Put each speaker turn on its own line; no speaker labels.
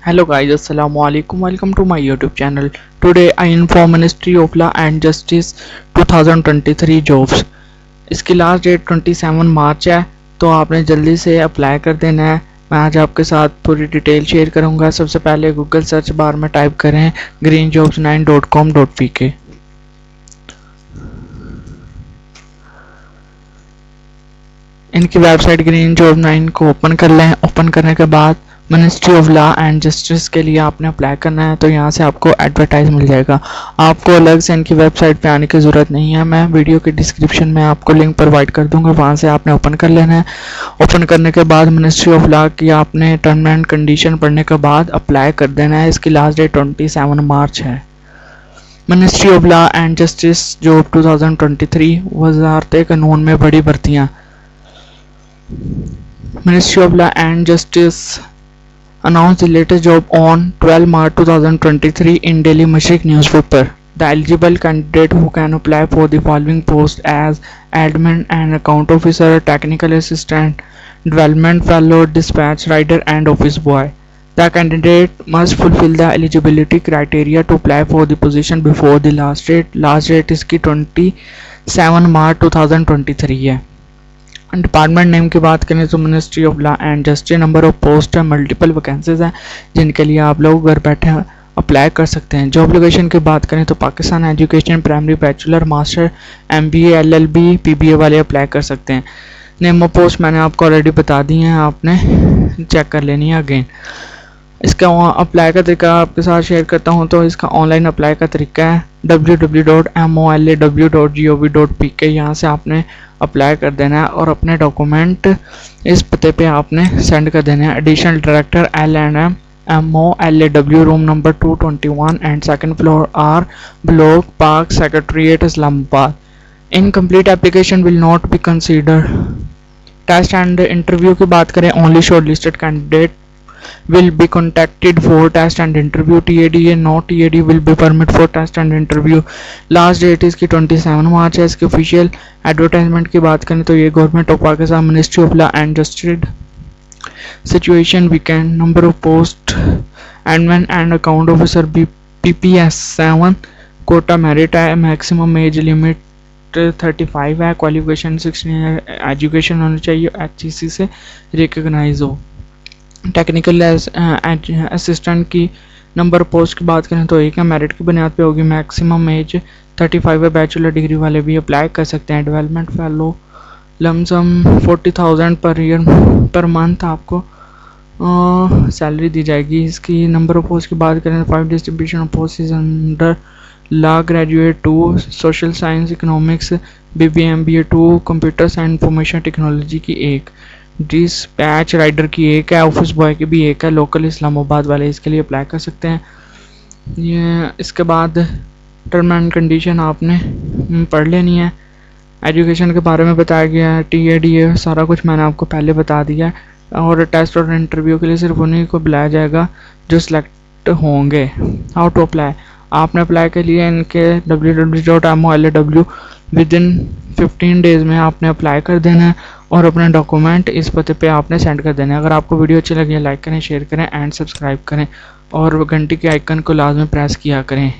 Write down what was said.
Hello guys, assalamu alaikum. Welcome to my YouTube channel. Today I inform Ministry of Law and Justice 2023 jobs. इसकी last date 27 मार्च है, तो आपने जल्दी से apply कर देना है। मैं आज आपके साथ पूरी डिटेल शेयर करूंगा। सबसे पहले गूगल सर्च बार में टाइप करें greenjobs9.com.pk। इनकी वेबसाइट ग्रीन जॉब 9 को ओपन कर लें। ओपन करने के बाद ministry of law and justice के लिए आपने अप्लाई करना है, तो यहाँ से आपको एडवर्टाइज मिल जाएगा। आपको अलग से इनकी वेबसाइट पे आने की ज़रूरत नहीं है। मैं वीडियो के डिस्क्रिप्शन में आपको लिंक प्रोवाइड कर दूंगा, वहाँ से आपने ओपन कर लेना है। ओपन करने के बाद मिनिस्ट्री ऑफ लॉ की आपने टर्म एंड कंडीशन पढ़ने के बाद अप्लाई कर देना है। इसकी लास्ट डेट 27 मार्च है। Ministry of law and justice job 2023 वजारत कानून में बड़ी भर्तियाँ। Ministry of Law and Justice announced the latest job on 12 March 2023 in Daily Mashriq newspaper. The eligible candidate who can apply for the following posts as admin and account officer, technical assistant, development fellow, dispatch rider and office boy. The candidate must fulfill the eligibility criteria to apply for the position before the last date. Last date इसकी 27 मार्च 2023 है। Department name की बात करें तो ministry of law and justice. Number of post है, multiple vacancies हैं जिनके लिए आप लोग घर बैठे अप्लाई कर सकते हैं। जॉब लोकेशन की बात करें तो Pakistan education, primary, bachelor, master, MBA, LLB, PBA वाले अप्लाई कर सकते हैं। नेम ऑफ पोस्ट मैंने आपको ऑलरेडी बता दी हैं, आपने चेक कर लेनी है अगेन। इसका अप्लाई का तरीका आपके साथ शेयर करता हूं। तो इसका ऑनलाइन अप्लाई का तरीका है www.molaw.gov.pk। यहाँ से आपने अप्लाई कर देना है और अपने डॉक्यूमेंट इस पते पे आपने सेंड कर देना है। Additional director LNM MOLAW, room number 221 and second floor R block park secretariat Islamabad. Incomplete application will not be consider. Test and interview की बात करें, only shortlisted candidate will be contacted for test and interview. TAD and not TAD will be permit for test and interview. Last date इसकी 27 मार्च है। इसकी official advertisement की बात करें तो ये government of Pakistan, ministry of law and justice. Situation vacant, number of post admin and account officer PPS 7, quota merit है, maximum age limit 35 है, क्वालिफिकेशन 16 एजुकेशन होनी चाहिए, HEC से रिकगनाइज हो। टेक्निकल असिस्टेंट की नंबर पोस्ट की बात करें तो एक है, मेरिट की बुनियाद पे होगी, मैक्सिमम एज 35 है, बैचलर डिग्री वाले भी अप्लाई कर सकते हैं। Development fellow, lump sum 40,000 per year per month आपको सैलरी दी जाएगी। इसकी नंबर ऑफ पोस्ट की बात करें तो 5 distribution of post is under law graduate 2, social science economics BBA MBA 2, computer science information technology की 1, डिस्पैच राइडर की 1 है, ऑफिस बॉय की भी 1 है। लोकल इस्लामाबाद वाले इसके लिए अप्लाई कर सकते हैं। ये इसके बाद टर्म एंड कंडीशन आपने पढ़ लेनी है। एजुकेशन के बारे में बताया गया है, TAD सारा कुछ मैंने आपको पहले बता दिया है। और टेस्ट और इंटरव्यू के लिए सिर्फ उन्हीं को बुलाया जाएगा जो सिलेक्ट होंगे। हाउ टू अप्लाई, आपने अप्लाई के लिए इनके www.molaw विद इन 15 डेज़ में आपने अप्लाई कर देना है और अपने डॉक्यूमेंट इस पते पे आपने सेंड कर देना है। अगर आपको वीडियो अच्छी लगी है लाइक करें, शेयर करें एंड सब्सक्राइब करें और घंटी के आइकन को लाजमी प्रेस किया करें।